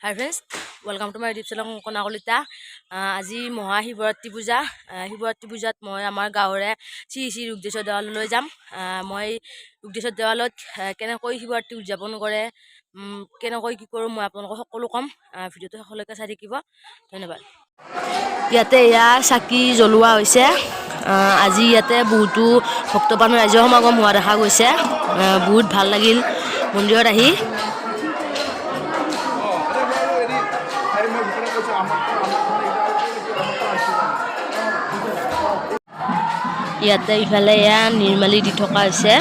High friends, welcome to my YouTube channel কণা কলিতা। আজি মহাশিৱৰাত্ৰি পূজা। শিৱৰাত্ৰি পূজাত মই আমাৰ গাঁৱৰে শ্ৰী শ্ৰী ৰুদ্ৰেশ্বৰ দেৱালয়লৈ যাম। মই ৰুদ্ৰেশ্বৰ দেৱালয়ত কেনেকৈ শিৱৰাত্ৰি উদযাপন কৰে, কেনেকৈ কি কৰোঁ মই আপোনালোকক সকলো ক'ম। ভিডিঅ'টো শেষলৈকে চাই থাকিব। ধন্যবাদ। ইয়াতে এয়া চাকি জ্বলোৱা হৈছে। আজি ইয়াতে বহুতো ভক্তপ্ৰাণ ৰাইজৰ সমাগম হোৱা দেখা গৈছে। বহুত ভাল লাগিল মন্দিৰত আহি। ইয়াতে ইফালে এয়া নিৰ্মালি দি থকা হৈছে।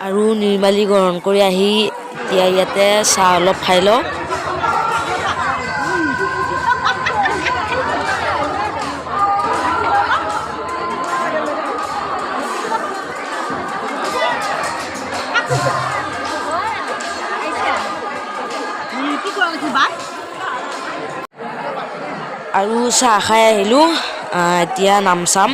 আৰু নিৰ্মালি গ্ৰহণ কৰি আহি এতিয়া ইয়াতে চাহ অলপ খাই লওঁ। আৰু চাহ খাই আহিলোঁ। এতিয়া নাম চাম।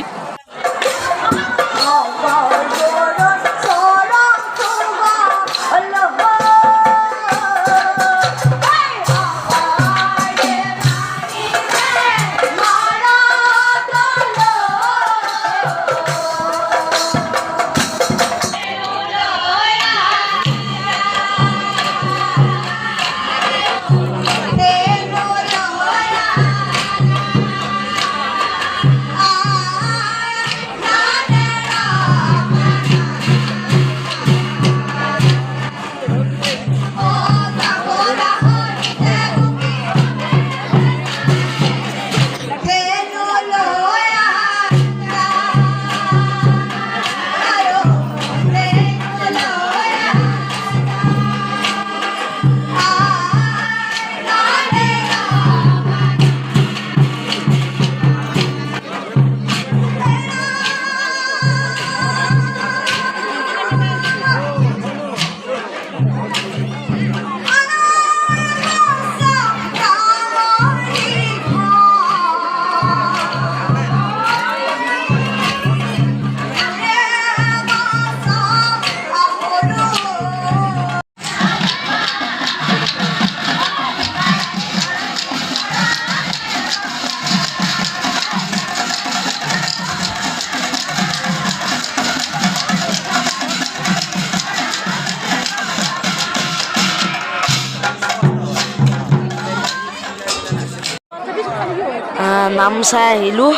নাম চাই আহিলোঁ।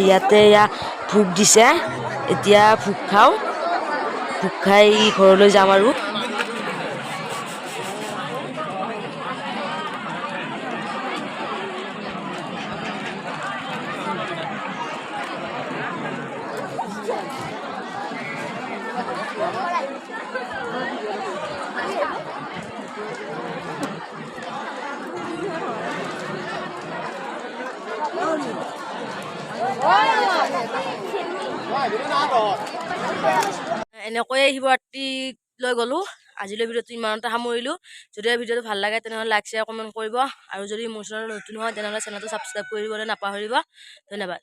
ইয়াতে ভোগ দিছে। এতিয়া ভোগ খাওঁ। ভোগ খাই ঘৰলৈ যাম আৰু। এনেকৈয়ে শিৱৰাত্ৰিলৈ গ'লোঁ। আজিলৈ ভিডিঅ'টো ইমানতে সামৰিলোঁ। যদি ভিডিঅ'টো ভাল লাগে তেনেহ'লে লাইক, শ্বেয়াৰ, কমেণ্ট কৰিব। আৰু যদি মোৰ চেনেল নতুন হয় তেনেহ'লে চেনেলটো ছাবস্ক্ৰাইব কৰিবলৈ নাপাহৰিব। ধন্যবাদ।